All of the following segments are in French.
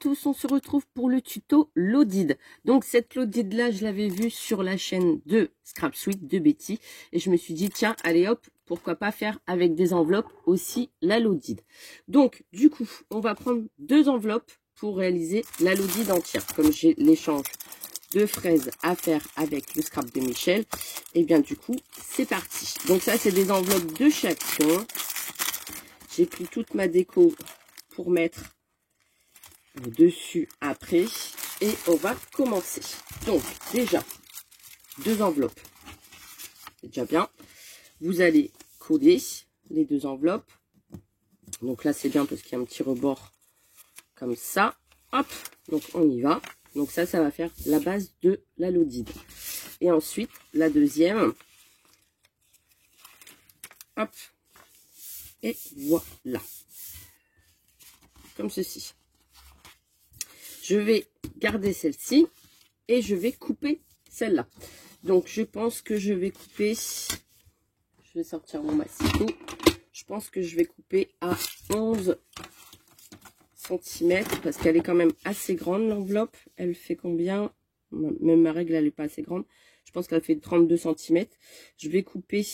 tous, on se retrouve pour le tuto Lodid. Donc cette Lodid là, je l'avais vue sur la chaîne de Scrap Sweet de Betty et je me suis dit tiens, allez hop, pourquoi pas faire avec des enveloppes aussi la Lodid. Donc du coup, on va prendre 2 enveloppes pour réaliser la Lodid entière. Comme j'ai l'échange de fraises à faire avec le scrap de Michel, et bien du coup, c'est parti. Donc ça, c'est des enveloppes de Chappion. J'ai pris toute ma déco pour mettre dessus après et on va commencer. Donc déjà 2 enveloppes, c'est déjà bien. Vous allez coller les 2 enveloppes. Donc là c'est bien parce qu'il y a un petit rebord comme ça. Hop, donc on y va. Donc ça va faire la base de la Lodid. Et ensuite la deuxième. Hop, et voilà, comme ceci. Je vais garder celle-ci et je vais couper celle-là. Donc, je pense que je vais couper... Je vais sortir mon massicot. Je pense que je vais couper à 11 cm parce qu'elle est quand même assez grande, l'enveloppe. Elle fait combien? Même ma règle, elle n'est pas assez grande. Je pense qu'elle fait 32 cm. Je vais couper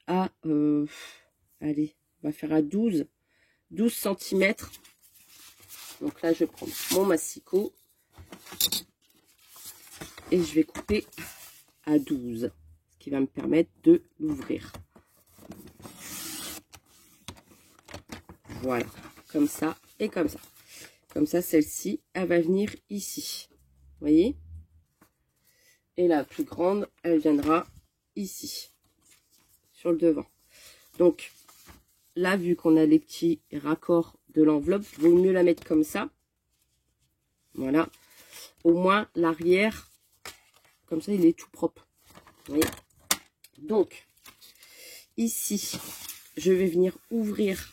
à... allez, on va faire à 12 cm. Donc là, je prends mon massicot et je vais couper à 12, ce qui va me permettre de l'ouvrir. Voilà, comme ça et comme ça. Comme ça, celle-ci, elle va venir ici. Vous voyez? Et la plus grande, elle viendra ici, sur le devant. Donc, là, vu qu'on a les petits raccords de l'enveloppe, il vaut mieux la mettre comme ça. Voilà. Au moins, l'arrière, comme ça, il est tout propre. Vous voyez? Donc, ici, je vais venir ouvrir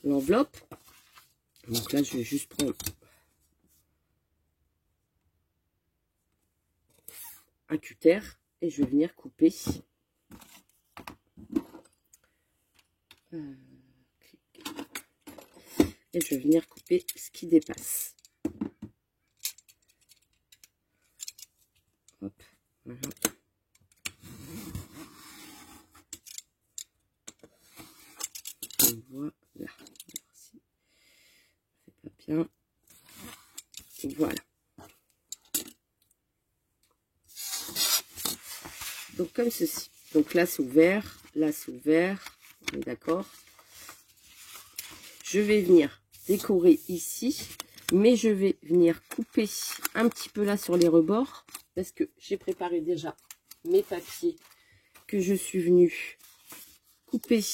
l'enveloppe. Donc là, je vais juste prendre un cutter et je vais venir couper. Et je vais venir couper ce qui dépasse. Hop, voilà. Et voilà. Merci. C'est pas bien. Voilà. Donc comme ceci. Donc là c'est ouvert, là c'est ouvert. On est d'accord. Je vais venir décorer ici, mais je vais venir couper un petit peu là sur les rebords parce que j'ai préparé déjà mes papiers que je suis venue couper.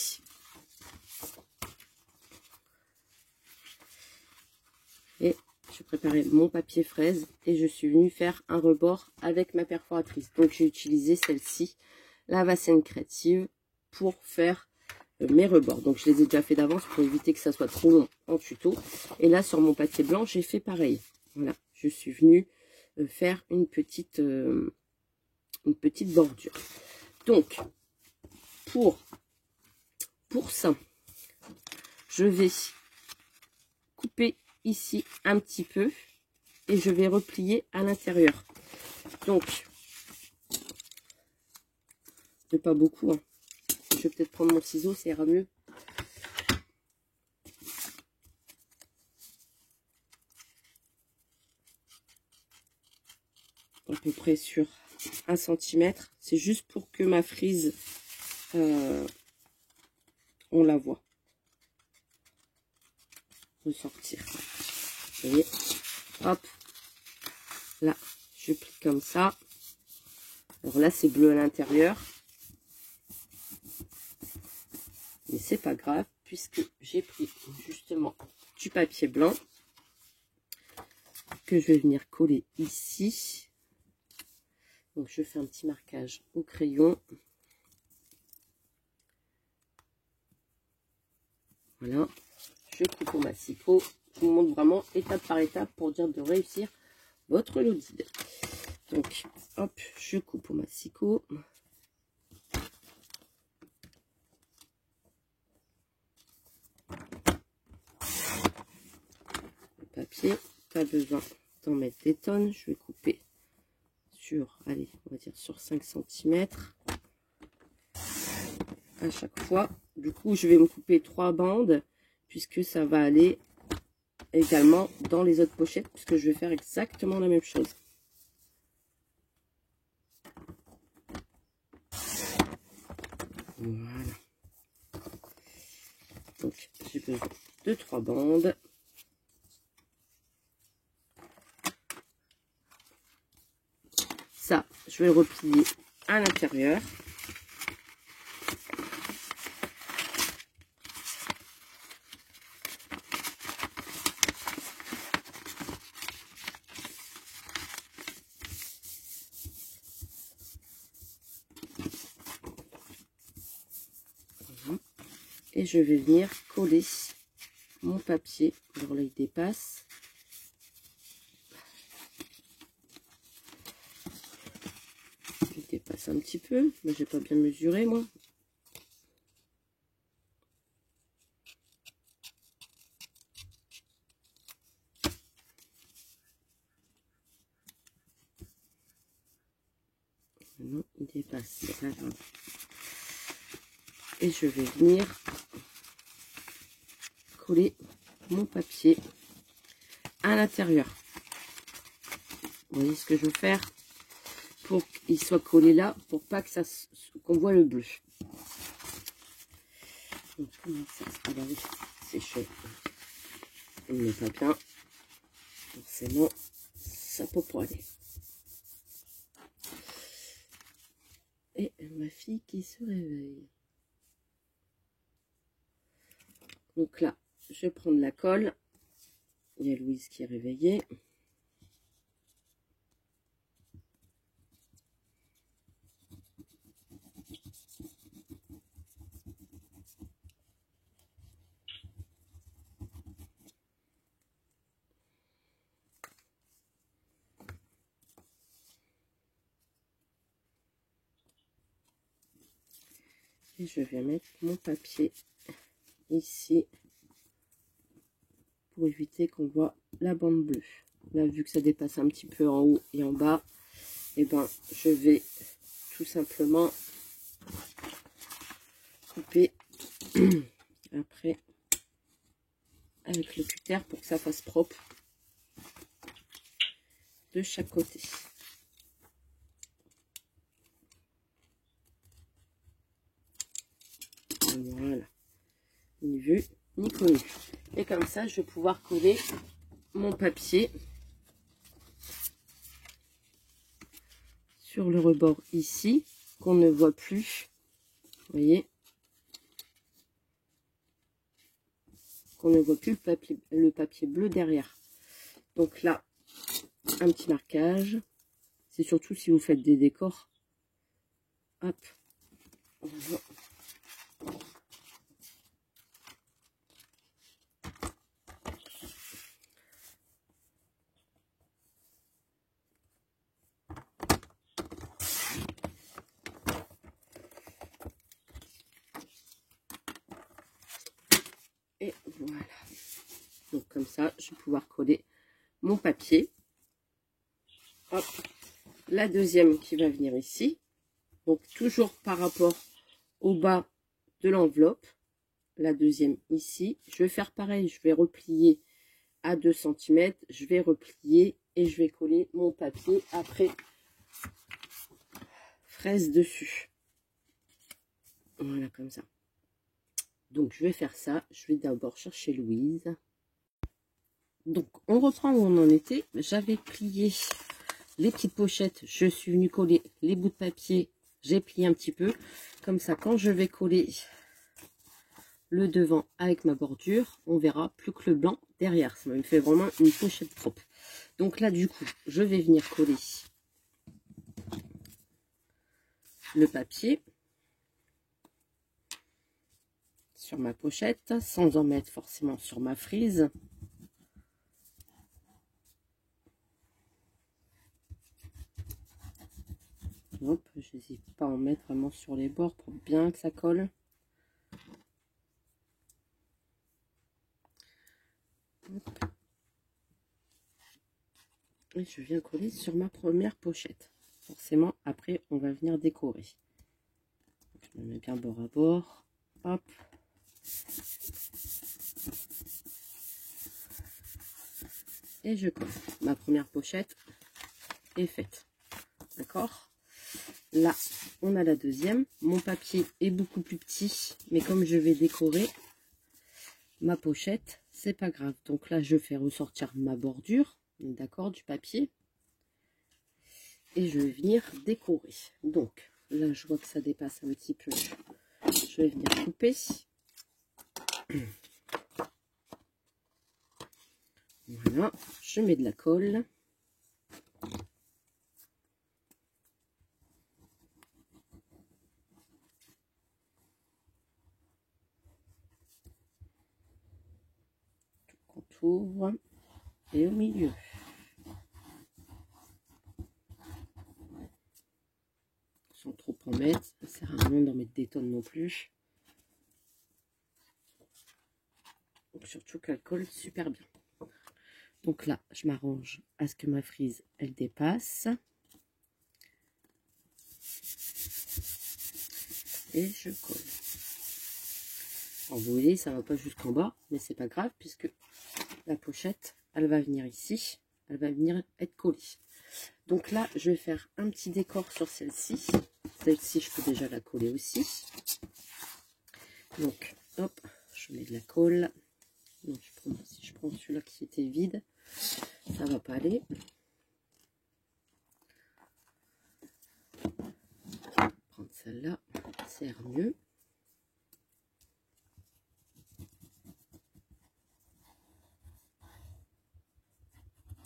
Et j'ai préparé mon papier fraise et je suis venue faire un rebord avec ma perforatrice. Donc j'ai utilisé celle-ci, la Vassène Créative, pour faire mes rebords. Donc je les ai déjà fait d'avance pour éviter que ça soit trop long en tuto. Et là sur mon papier blanc j'ai fait pareil. Voilà, je suis venue faire une petite bordure. Donc pour ça, je vais couper ici un petit peu et je vais replier à l'intérieur. Donc c'est pas beaucoup, hein. Je vais peut-être prendre mon ciseau, ça ira mieux. À peu près sur 1 cm. C'est juste pour que ma frise, on la voit ressortir. Vous voyez? Hop. Là, je plie comme ça. Alors là, c'est bleu à l'intérieur. Mais c'est pas grave, puisque j'ai pris justement du papier blanc que je vais venir coller ici. Donc je fais un petit marquage au crayon. Voilà, je coupe au massicot. Je vous montre vraiment étape par étape pour dire de réussir votre Lodid. Donc hop, je coupe au massicot. papier. Pas besoin d'en mettre des tonnes. Je vais couper sur, allez, on va dire sur 5 cm à chaque fois. Du coup, je vais me couper 3 bandes puisque ça va aller également dans les autres pochettes puisque je vais faire exactement la même chose. Voilà. Donc, j'ai besoin de 3 bandes. Ça, je vais le replier à l'intérieur. Et je vais venir coller mon papier. Alors là, il dépasse. Il dépasse un petit peu, mais j'ai pas bien mesuré moi. Non, il dépasse, c'est pas grave. Et je vais venir coller mon papier à l'intérieur. Vous voyez ce que je veux faire pour qu'il soit collé là, pour pas que ça qu'on voit le bleu. Donc, regardez, c'est chaud. Il n'est pas bien. Forcément, ça peut pas aller. Et ma fille qui se réveille. Donc là, je vais prendre la colle. Il y a Louise qui est réveillée. Et je vais mettre mon papier ici pour éviter qu'on voit la bande bleue. Là, vu que ça dépasse un petit peu en haut et en bas, et ben je vais tout simplement couper après avec le cutter pour que ça fasse propre de chaque côté. Voilà, ni vu ni connu. Et comme ça, je vais pouvoir coller mon papier sur le rebord ici, qu'on ne voit plus. Vous voyez, qu'on ne voit plus le papier bleu derrière. Donc là, un petit marquage. C'est surtout si vous faites des décors. Hop. Voilà. Et voilà. Donc comme ça, je vais pouvoir coller mon papier. Hop. La deuxième qui va venir ici. Donc toujours par rapport au bas de l'enveloppe. La deuxième ici. Je vais faire pareil. Je vais replier à 2 cm. Je vais replier et je vais coller mon papier après fraise dessus. Voilà, comme ça. Donc je vais faire ça. Je vais d'abord chercher Louise. Donc on reprend où on en était. J'avais plié les petites pochettes. Je suis venue coller les bouts de papier. J'ai plié un petit peu. Comme ça, quand je vais coller le devant avec ma bordure, on verra plus que le blanc derrière. Ça me fait vraiment une pochette propre. Donc là, du coup, je vais venir coller le papier sur ma pochette, sans en mettre forcément sur ma frise. Hop, je n'hésite pas à en mettre vraiment sur les bords pour bien que ça colle. Hop. Et je viens coller sur ma première pochette. Forcément, après, on va venir décorer. Je me mets bien bord à bord. Hop. Et je colle. Ma première pochette est faite. D'accord? Là, on a la deuxième. Mon papier est beaucoup plus petit, mais comme je vais décorer ma pochette, c'est pas grave. Donc là, je fais ressortir ma bordure, d'accord, du papier. Et je vais venir décorer. Donc là, je vois que ça dépasse un petit peu. Je vais venir couper. Voilà, je mets de la colle. Tout contour et au milieu. Sans trop en mettre, ça sert à rien d'en mettre des tonnes non plus. Donc surtout qu'elle colle super bien. Donc là, je m'arrange à ce que ma frise, elle dépasse. Et je colle. Alors vous voyez, ça va pas jusqu'en bas, mais c'est pas grave puisque la pochette, elle va venir ici. Elle va venir être collée. Donc là, je vais faire un petit décor sur celle-ci. Celle-ci, je peux déjà la coller aussi. Donc, hop, je mets de la colle. Donc, si je prends celui-là qui était vide, ça va pas aller. Prendre celle-là, ça ira mieux.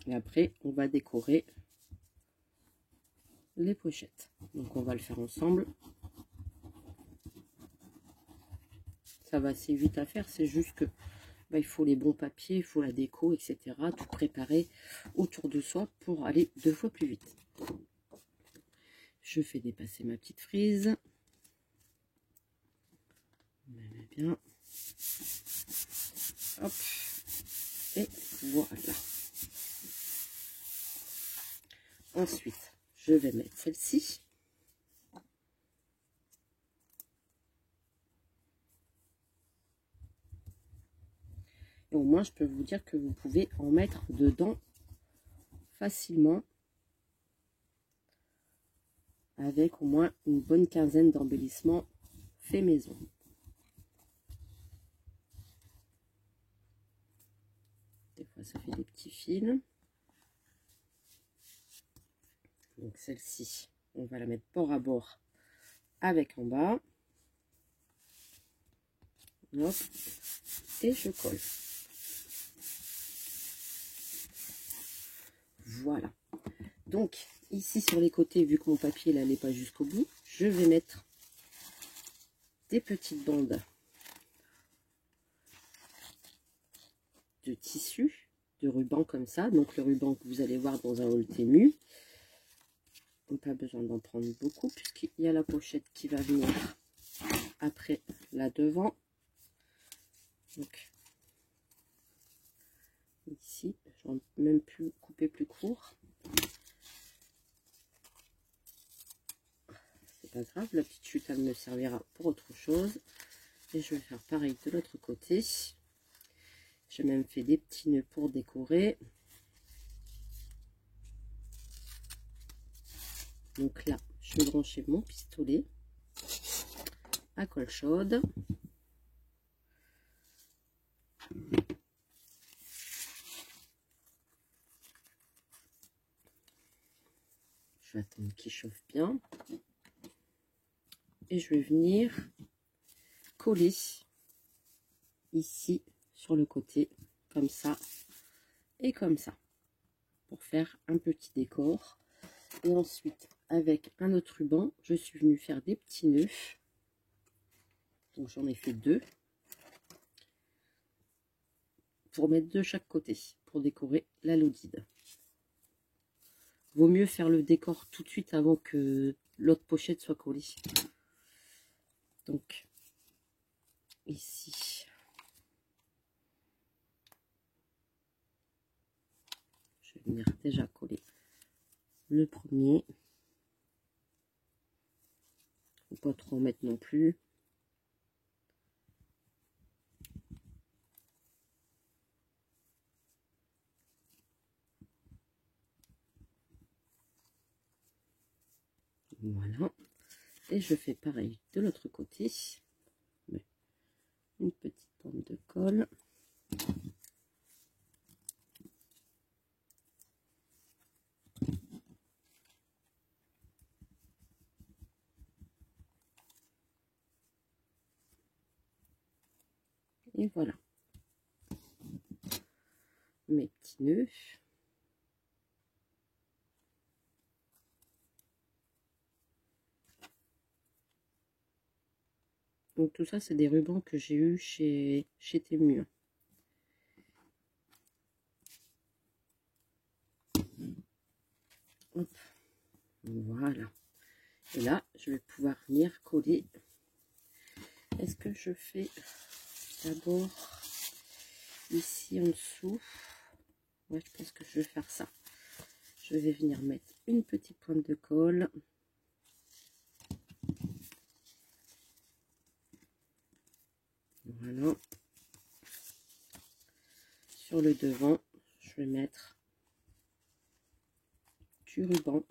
Et après, on va décorer les pochettes. Donc, on va le faire ensemble. Ça va assez vite à faire, c'est juste que il faut les bons papiers, il faut la déco, etc. Tout préparer autour de soi pour aller 2 fois plus vite. Je fais dépasser ma petite frise. On la met bien. Hop. Et voilà. Ensuite, je vais mettre celle-ci. Et au moins, je peux vous dire que vous pouvez en mettre dedans facilement. Avec au moins une bonne quinzaine d'embellissements faits maison. Des fois, ça fait des petits fils. Donc celle-ci, on va la mettre bord à bord avec en bas. Hop, et je colle. Voilà. Donc ici sur les côtés, vu que mon papier n'allait pas jusqu'au bout, je vais mettre des petites bandes de tissu, de ruban comme ça. Donc le ruban que vous allez voir dans un haul Temu. Pas besoin d'en prendre beaucoup puisqu'il y a la pochette qui va venir après là devant. Donc ici, je vais même plus couper plus court. C'est pas grave, la petite chute elle me servira pour autre chose. Et je vais faire pareil de l'autre côté. J'ai même fait des petits nœuds pour décorer. Donc là, je vais brancher mon pistolet à colle chaude. Je vais attendre qu'il chauffe bien. Et je vais venir coller ici sur le côté, comme ça et comme ça, pour faire un petit décor. Et ensuite, avec un autre ruban, je suis venue faire des petits nœuds. Donc j'en ai fait 2 pour mettre de chaque côté, pour décorer la Lodide. Vaut mieux faire le décor tout de suite avant que l'autre pochette soit collée. Donc ici, je vais venir déjà coller le premier. Faut pas trop en mettre non plus. Voilà. Et je fais pareil de l'autre côté. Une petite bande de colle. Et voilà. Mes petits nœuds. Donc tout ça, c'est des rubans que j'ai eu chez Temu. Hop. Voilà. Et là, je vais pouvoir venir coller. Est-ce que je fais d'abord ici en dessous? Ouais, je pense que je vais faire ça. Je vais venir mettre une petite pointe de colle. Voilà. Sur le devant, je vais mettre du ruban.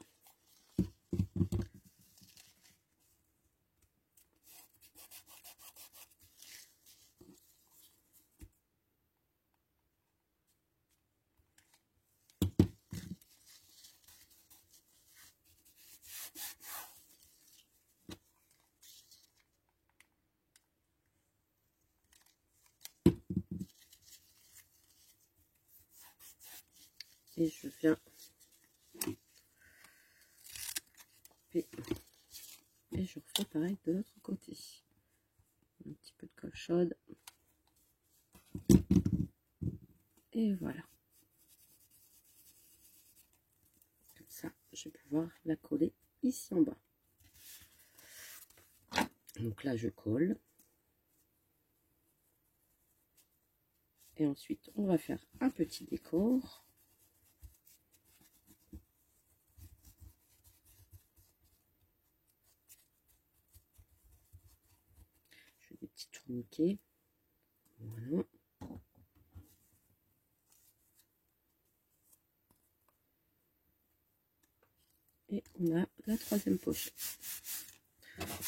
Et je viens couper. Et je refais pareil de l'autre côté. Un petit peu de colle chaude. Et voilà. Comme ça, je vais pouvoir la coller ici en bas. Donc là, je colle. Et ensuite, on va faire un petit décor. Je fais des petits tourniquets. Voilà. Et on a la troisième pochette.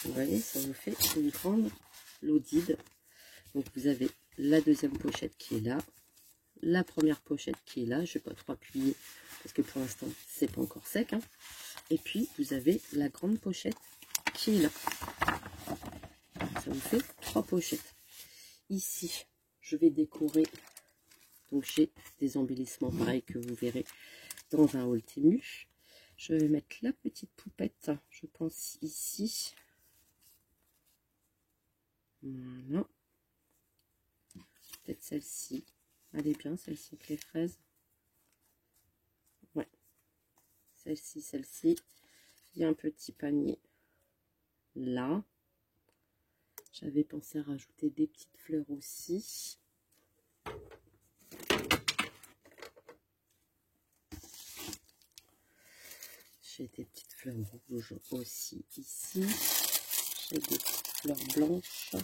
Vous voyez, ça vous fait une grande lodide. Donc vous avez la deuxième pochette qui est là, la première pochette qui est là. Je ne vais pas trop appuyer parce que pour l'instant c'est pas encore sec, hein. Et puis vous avez la grande pochette qui est là. Ça vous fait 3 pochettes. Ici, je vais décorer. Donc j'ai des embellissements pareils que vous verrez dans un haul Temu. Je vais mettre la petite poupette, je pense ici. Voilà. Peut-être celle-ci. Elle est bien, celle-ci avec les fraises. Ouais. Celle-ci, celle-ci. Il y a un petit panier là. J'avais pensé à rajouter des petites fleurs aussi. J'ai des petites fleurs rouges aussi ici. J'ai des petites fleurs blanches.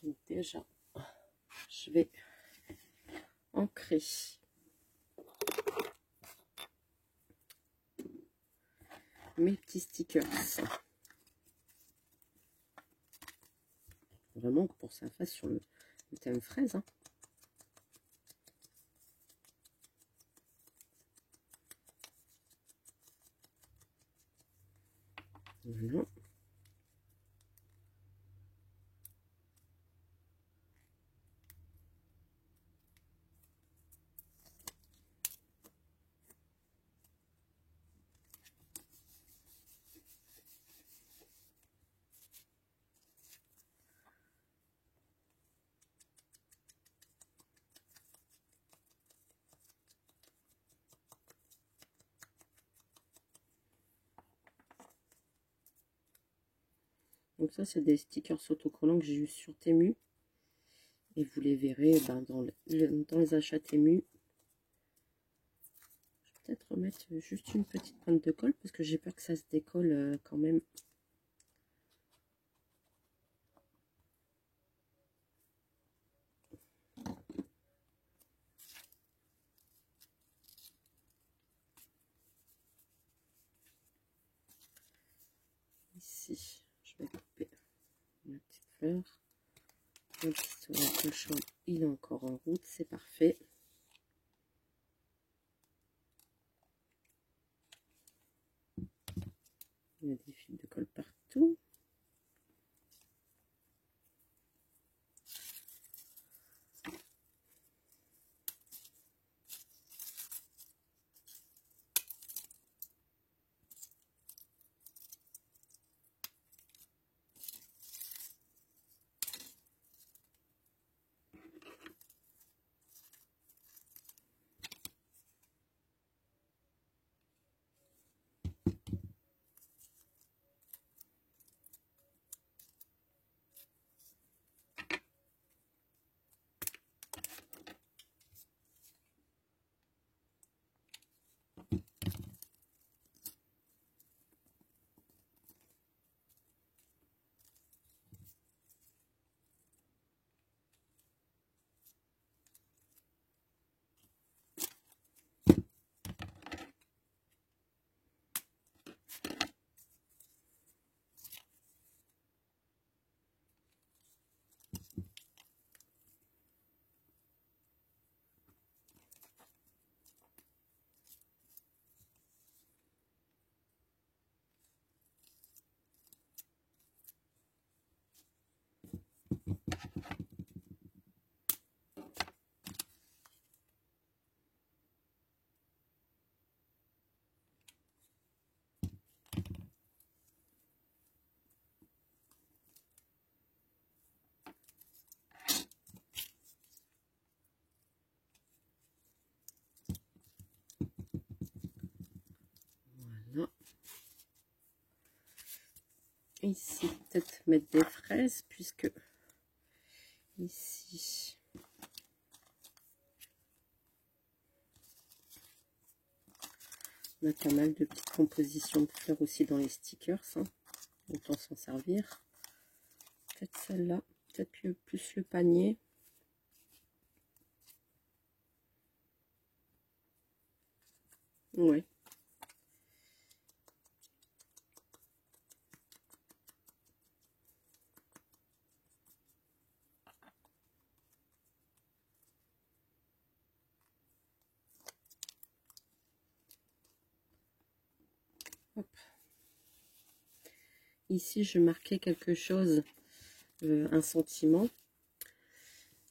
Donc déjà, je vais ancrer mes petits stickers. Vraiment pour que ça fasse sur le thème fraise, hein. Voilà. Donc ça, c'est des stickers autocollants que j'ai eu sur Temu. Et vous les verrez dans les achats Temu. Je vais peut-être remettre juste une petite pointe de colle parce que j'ai peur que ça se décolle quand même. Ici, je vais couper ma petite fleur. Le pistolet cochon, il est encore en route, c'est parfait. Il y a des fils de colle partout. Voilà. Ici, peut-être mettre des fraises, puisque ici, on a pas mal de petites compositions de fleurs aussi dans les stickers. Hein. Autant s'en servir. Peut-être celle-là, peut-être plus le panier. Ouais. Hop. Ici, je marquais quelque chose, un sentiment.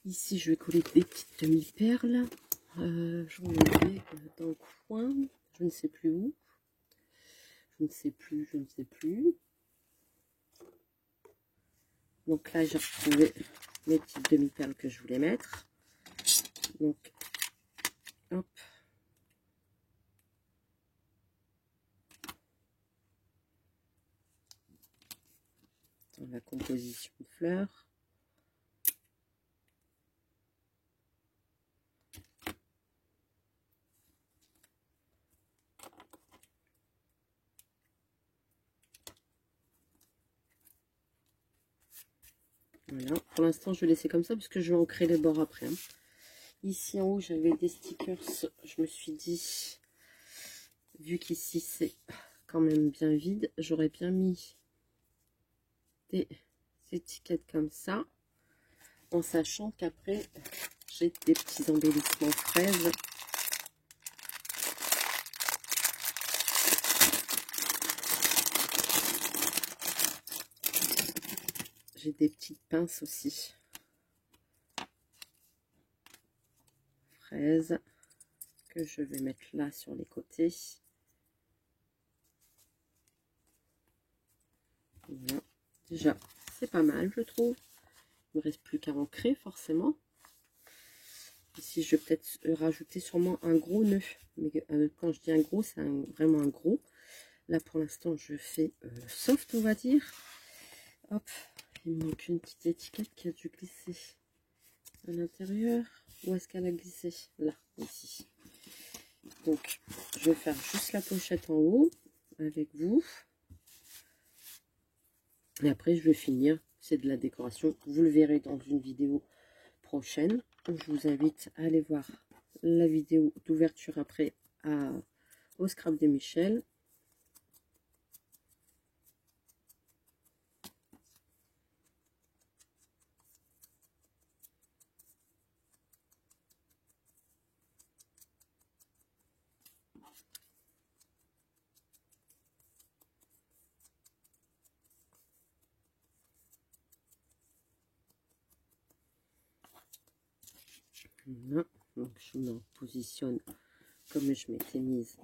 Ici, je vais coller des petites demi-perles. J'en ai dans le coin, je ne sais plus où. Je ne sais plus. Donc là, j'ai retrouvé mes petites demi-perles que je voulais mettre. Donc, hop. Dans la composition de fleurs. Voilà, pour l'instant je vais laisser comme ça parce que je vais ancrer les bords après. Hein. Ici en haut j'avais des stickers, je me suis dit, vu qu'ici c'est quand même bien vide, j'aurais bien mis des étiquettes comme ça, en sachant qu'après j'ai des petits embellissements fraises. J'ai des petites pinces aussi. Fraises que je vais mettre là sur les côtés. Voilà. Déjà, c'est pas mal, je trouve. Il me reste plus qu'à ancrer, forcément. Ici, je vais peut-être rajouter sûrement un gros nœud. Mais quand je dis un gros, c'est vraiment un gros. Là, pour l'instant, je fais soft, on va dire. Hop, il me manque une petite étiquette qui a dû glisser à l'intérieur. Où est-ce qu'elle a glissé? Là, ici. Donc, je vais faire juste la pochette en haut avec vous. Et après, je vais finir. C'est de la décoration. Vous le verrez dans une vidéo prochaine. Je vous invite à aller voir la vidéo d'ouverture après au Scrap de Michel. Voilà. Donc je me positionne comme je m'étais mise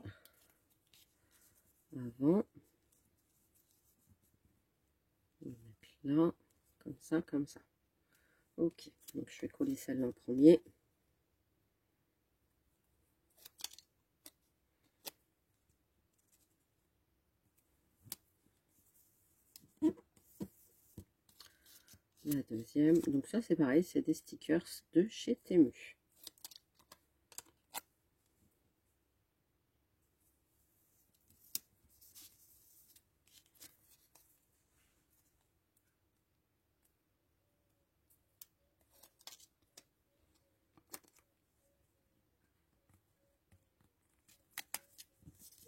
avant. Je vais mettre là, comme ça, comme ça. Ok, donc je vais coller celle-là en premier. La deuxième, donc ça c'est pareil, c'est des stickers de chez Temu.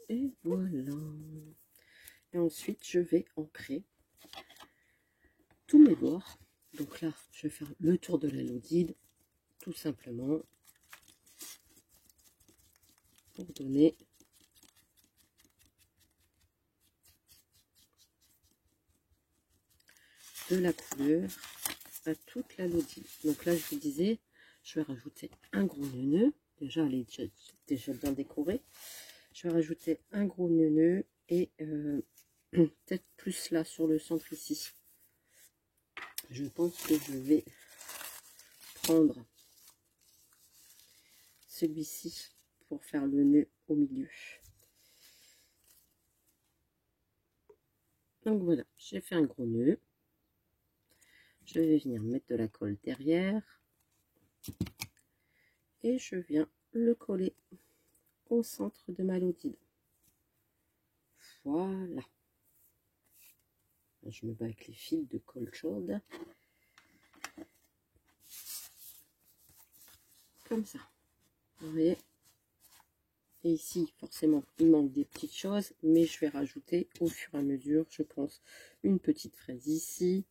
Et voilà. Et ensuite, je vais ancrer tous mes bords. Donc là, je vais faire le tour de la Lodide, tout simplement, pour donner de la couleur à toute la Lodide. Donc là, je vous disais, je vais rajouter un gros nœud. Déjà, elle est déjà bien décorée. Je vais rajouter un gros nœud et peut-être plus là sur le centre ici. Je pense que je vais prendre celui-ci pour faire le nœud au milieu. Donc voilà, j'ai fait un gros nœud. Je vais venir mettre de la colle derrière et je viens le coller au centre de ma Lodide. Voilà. Je me bats avec les fils de colle chaude. Comme ça. Vous voyez? Et ici, forcément, il manque des petites choses, mais je vais rajouter au fur et à mesure, je pense, une petite fraise ici.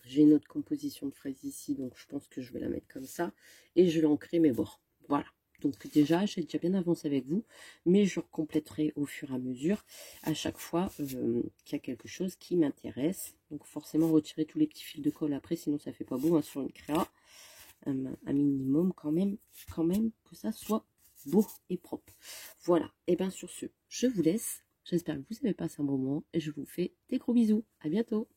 J'ai une autre composition de fraise ici, donc je pense que je vais la mettre comme ça. Et je vais ancrer mes bords. Voilà. Donc déjà, j'ai déjà bien avancé avec vous, mais je compléterai au fur et à mesure, à chaque fois qu'il y a quelque chose qui m'intéresse. Donc forcément, retirer tous les petits fils de colle après, sinon ça fait pas beau hein, sur une créa. Un minimum quand même que ça soit beau et propre. Voilà, et bien sur ce, je vous laisse. J'espère que vous avez passé un bon moment et je vous fais des gros bisous. À bientôt.